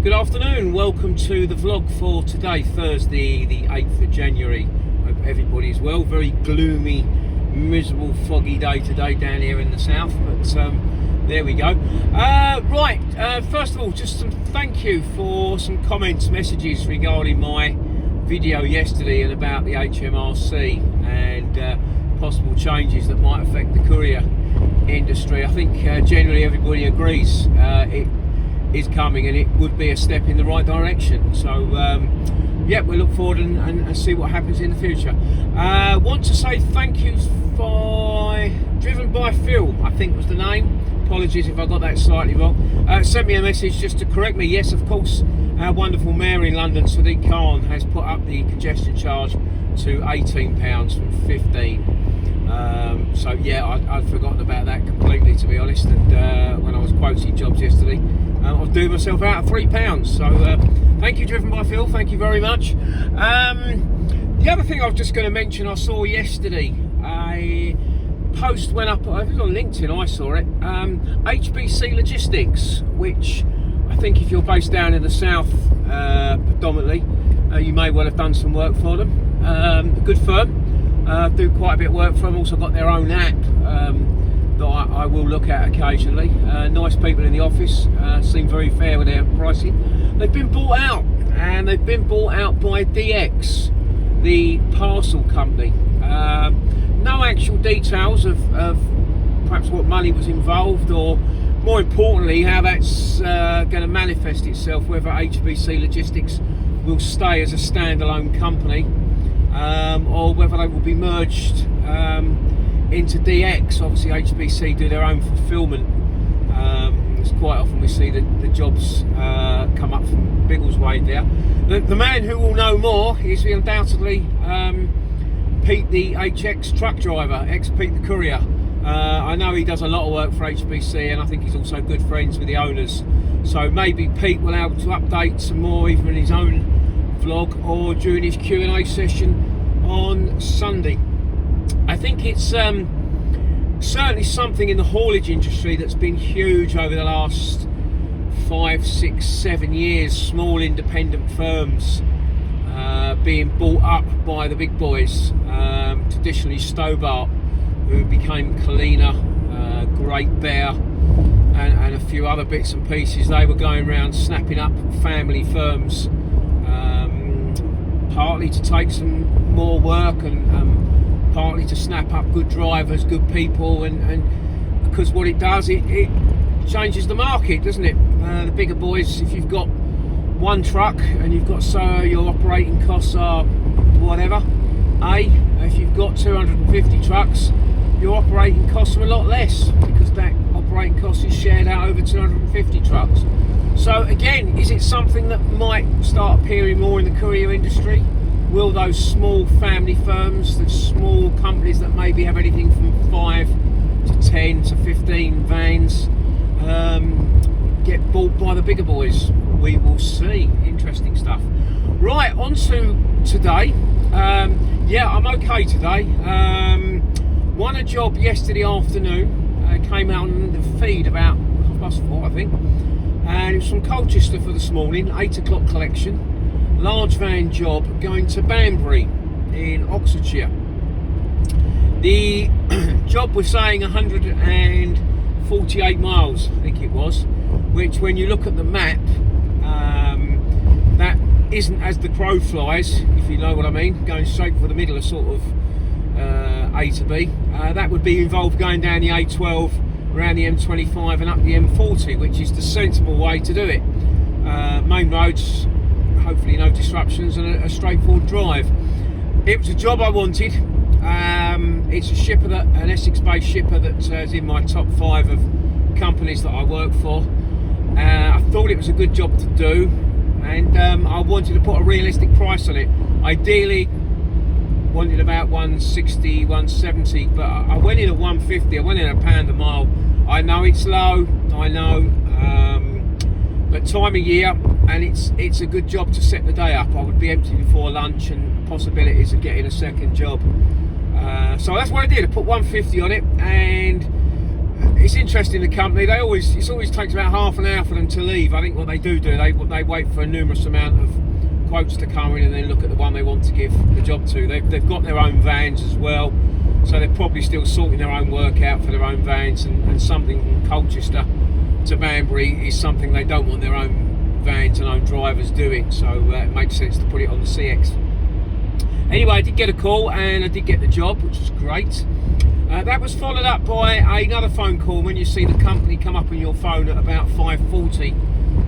Good afternoon, welcome to the vlog for today, Thursday the 8th of January. Hope everybody's well. Very gloomy, miserable, foggy day today down here in the south, but there we go. First of all, just some thank you for some comments, messages regarding my video yesterday and about the HMRC and possible changes that might affect the courier industry. I think generally everybody agrees it is coming and it would be a step in the right direction. So we'll look forward and see what happens in the future. Want to say thank you for Driven by Phil, I think was the name. Apologies if I got that slightly wrong. Sent me a message just to correct me. Yes, of course, our wonderful mayor in London, Sadiq Khan, has put up the congestion charge to £18 from £15. I'd forgotten about that completely, to be honest. And when I was quoting jobs yesterday, I was doing myself out of £3. So thank you, Driven by Phil. Thank you very much. The other thing I was just going to mention, I saw yesterday a post went up. I think on LinkedIn. I saw it. HBC Logistics, which I think if you're based down in the south, predominantly, you may well have done some work for them. A good firm. Do quite a bit of work for them. Also got their own app that I will look at occasionally. Nice people in the office. Seem very fair with their pricing. They've been bought out, and they've been bought out by DX, the parcel company. No actual details of perhaps what money was involved, or more importantly how that's going to manifest itself, whether HBC Logistics will stay as a standalone company or whether they will be merged into DX. Obviously HBC do their own fulfilment. It's quite often we see the jobs come up from Biggleswade there. The man who will know more is undoubtedly Pete, the HX truck driver, ex-Pete the courier. I know he does a lot of work for HBC, and I think he's also good friends with the owners. So maybe Pete will be able to update some more either in his own vlog or during his Q&A session on Sunday. I think it's certainly something in the haulage industry that's been huge over the last 5, 6, 7 years. Small independent firms being bought up by the big boys, traditionally Stobart, who became Kalina, Great Bear, and a few other bits and pieces. They were going around snapping up family firms, partly to take some more work and partly to snap up good drivers, good people, and because what it does, it changes the market, doesn't it? The bigger boys, if you've got one truck and you've got your operating costs are whatever, if you've got 250 trucks, your operating costs are a lot less because that operating cost is shared out over 250 trucks. So again, is it something that might start appearing more in the courier industry? Will those small family firms, the small companies that maybe have anything from 5 to 10 to 15 vans, get bought by the bigger boys? We will see. Interesting stuff. Right, on to today. I'm okay today. Won a job yesterday afternoon. Came out on the feed about 4:30, I think. And it was from Colchester for this morning, 8 o'clock collection. Large van job going to Banbury in Oxfordshire. The job was saying 148 miles, I think it was, which when you look at the map, that isn't as the crow flies, if you know what I mean, going straight for the middle of sort of A to B. That would be involved going down the A12, around the M25 and up the M40, which is the sensible way to do it. Main roads, hopefully no disruptions, and a straightforward drive. It was a job I wanted. It's a shipper, an Essex-based shipper that is in my top 5 of companies that I work for. I thought it was a good job to do, and I wanted to put a realistic price on it. Ideally wanted about 160, 170, but I went in at 150. I went in at £1 a mile. I know it's low, I know, but time of year, and it's a good job to set the day up. I would be empty before lunch and possibilities of getting a second job. So that's what I did. I put 150 on it, and it's interesting, the company, it always takes about half an hour for them to leave. I think what they do, they wait for a numerous amount of quotes to come in and then look at the one they want to give the job to. They've got their own vans as well, so they're probably still sorting their own work out for their own vans, and something from Colchester to Banbury is something they don't want their own vans and own drivers doing, so it makes sense to put it on the CX. Anyway, I did get a call and I did get the job, which was great. That was followed up by another phone call. When you see the company come up on your phone at about 5:40,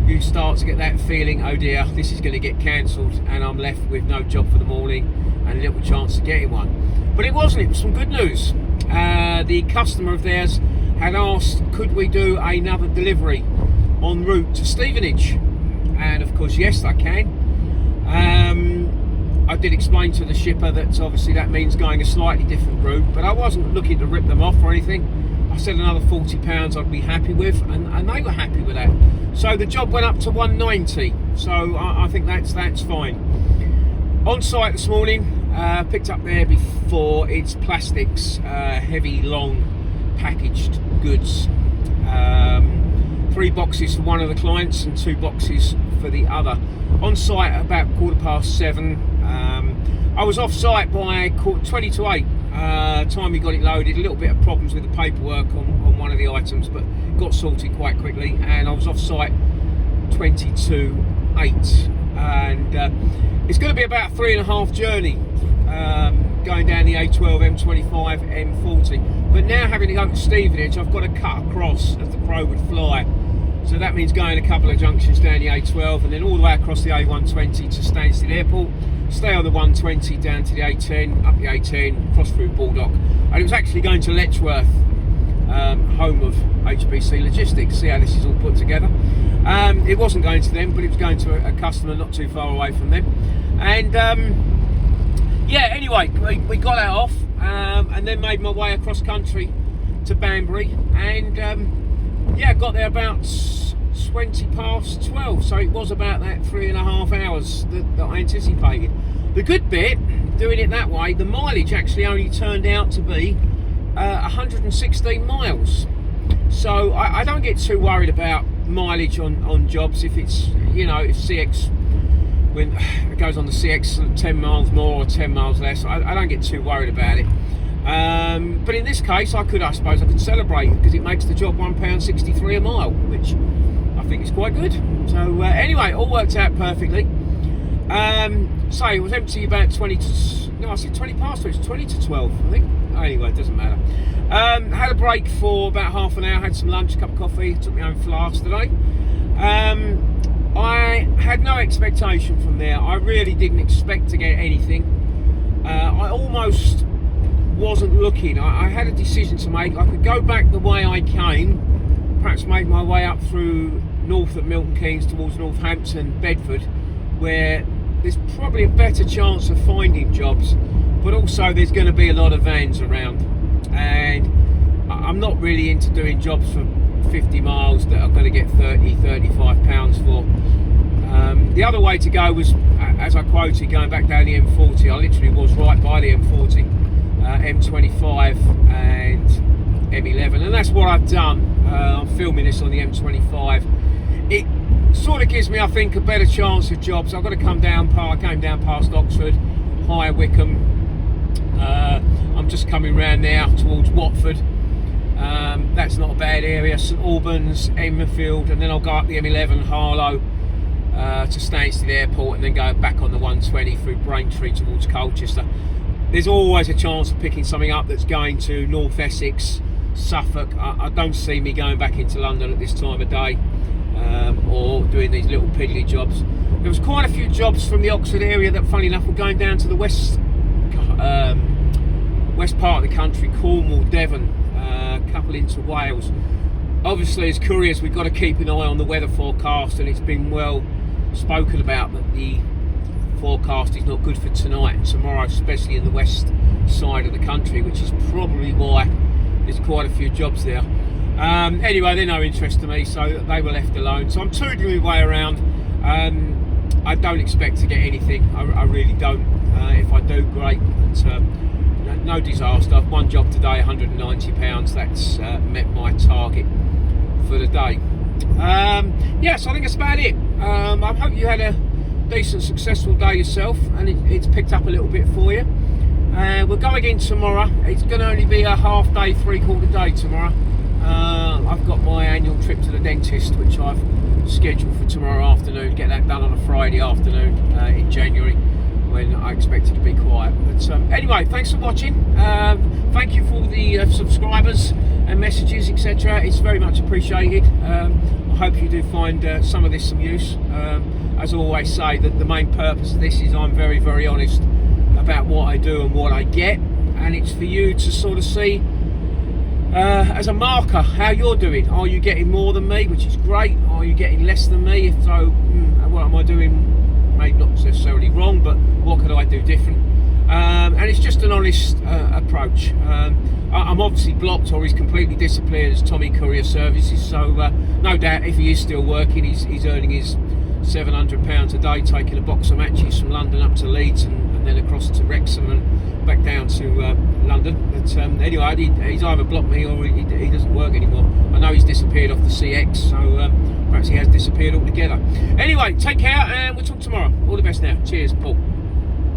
you start to get that feeling, oh dear, this is going to get cancelled and I'm left with no job for the morning and a little chance of getting one. But it wasn't, it was some good news. The customer of theirs had asked, could we do another delivery en route to Stevenage? And of course, yes, I can. I did explain to the shipper that obviously that means going a slightly different route, but I wasn't looking to rip them off or anything. I said another £40 I'd be happy with, and they were happy with that. So the job went up to 190, so I think that's fine. On site this morning, picked up there before, it's plastics, heavy, long, packaged goods. 3 boxes for one of the clients and 2 boxes for the other. On site at about 7:15. I was off site by 7:50. Time we got it loaded, a little bit of problems with the paperwork on one of the items, but got sorted quite quickly, and I was off site 7:52. And it's going to be about 3.5 journey going down the A12, M25, M40. But now having to go to Stevenage, I've got to cut across as the crow would fly. So that means going a couple of junctions down the A12 and then all the way across the A120 to Stansted Airport, stay on the 120 down to the A10, up the A10, cross through Baldock. And it was actually going to Letchworth, home of HBC Logistics, see how this is all put together. It wasn't going to them, but it was going to a customer not too far away from them. And yeah, anyway, we got that off and then made my way across country to Banbury, and yeah, got there about 12:20, so it was about that 3.5 hours that I anticipated. The good bit, doing it that way, the mileage actually only turned out to be 116 miles. So I don't get too worried about mileage on jobs if it's, you know, if CX, when it goes on the CX 10 miles more or 10 miles less, I don't get too worried about it. But in this case, I suppose I could celebrate because it makes the job £1.63 a mile, which I think is quite good. So anyway, all worked out perfectly. So it was empty about 20 past 12, it's 20 to 12, I think. Anyway, it doesn't matter. Had a break for about half an hour, had some lunch, a cup of coffee, took my own flask today. I had no expectation from there. I really didn't expect to get anything. I almost wasn't looking. I had a decision to make. I could go back the way I came, perhaps make my way up through north of Milton Keynes towards Northampton, Bedford, where there's probably a better chance of finding jobs, but also there's going to be a lot of vans around, and I'm not really into doing jobs for 50 miles that are going to get £30-35 for. The other way to go was, as I quoted, going back down the M40. I literally was right by the M40, M25 and M11, and that's what I've done. I'm filming this on the M25. It sort of gives me, I think, a better chance of jobs. I've got to come down, I came down past Oxford, High Wycombe. I'm just coming round now towards Watford. That's not a bad area. St Albans, Enfield, and then I'll go up the M11 Harlow to Stansted Airport, and then go back on the 120 through Braintree towards Colchester. There's always a chance of picking something up that's going to North Essex, Suffolk. I don't see me going back into London at this time of day, or doing these little piddly jobs. There was quite a few jobs from the Oxford area that, funny enough, were going down to the west part of the country, Cornwall, Devon, a couple into Wales. Obviously, as couriers, we've got to keep an eye on the weather forecast, and it's been well spoken about that the forecast is not good for tonight and tomorrow, especially in the west side of the country, which is probably why there's quite a few jobs there. Anyway, they're no interest to me, so they were left alone. So I'm tootling my way around. I don't expect to get anything. I really don't. If I do, great. But, no disaster. One job today, £190. That's met my target for the day. Yes, I think that's about it. I hope you had a decent, successful day yourself, and it's picked up a little bit for you. We'll go again tomorrow. It's going to only be a half day, 3/4 day tomorrow. I've got my annual trip to the dentist, which I've scheduled for tomorrow afternoon. Get that done on a Friday afternoon in January, when I expect it to be quiet. But anyway, thanks for watching. Thank you for all the subscribers and messages, etc. It's very much appreciated. I hope you do find some of this some use. As I always say, that the main purpose of this is I'm very, very honest about what I do and what I get, and it's for you to sort of see as a marker how you're doing. Are you getting more than me, which is great? Are you getting less than me? If so, what am I doing? Maybe not necessarily wrong, but what could I do different? And it's just an honest approach. I'm obviously blocked, or he's completely disappeared as Tommy Courier Services, so no doubt if he is still working, he's earning his £700 a day, taking a box of matches from London up to Leeds and then across to Wrexham and back down to London. But anyway, he's either blocked me or he doesn't work anymore. I know he's disappeared off the CX, so perhaps he has disappeared altogether. Anyway, take care, and we'll talk tomorrow. All the best now. Cheers, Paul.